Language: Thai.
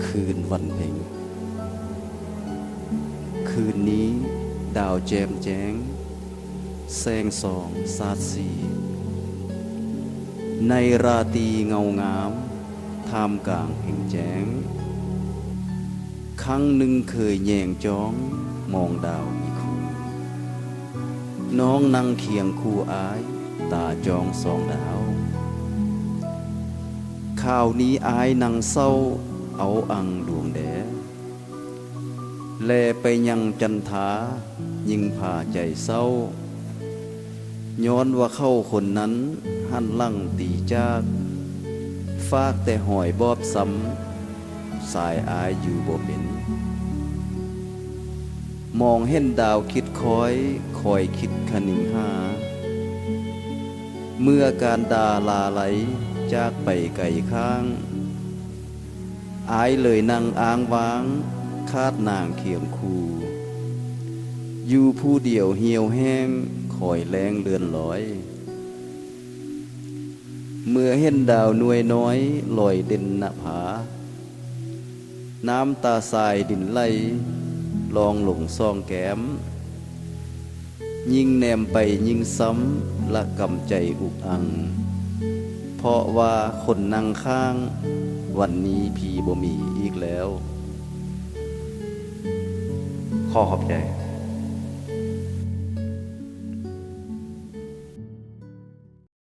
คืนวันเพ็ญคืนนี้ดาวแจมแจ้งแสงส่องสาดสีในราตรีเงางามท่ามกลางแห่งแจ้งครั้งหนึ่งเคยแยงจ้องมองดาวอีกคู่น้องนั่งเคียงคู่อายตาจองสองดาวข่าวนี้อายนั่งเศร้าเอาอังดวงแดแลไปยังจันทายิ่งพาใจเศร้าย้อนว่าเข้าคนนั้นหันลั่งตีจากฟากแต่หอยบอบซ้ำสายอายอยู่บ่เป็นมองเห็นดาวคิดคอยคิดคนิ่งหาเมื่อการดาลาไหลจากไปไกลข้างอายเลยนั่งอ้างว้างคาดนางเคียงคู่อยู่ผู้เดียวเหี่ยวแห้งคอยแรงเลือนลอยเมื่อเห็นดาวหน่วยน้อยลอยเด่นหน้าผาน้ำตาสายดินไหลลองหลงซองแก้มยิ่งแนมไปยิ่งซ้ำละกำใจอุกอังเพราะว่าคนนั่งข้างวันนี้พี่บ่มีอีกแล้วขอขอบใจ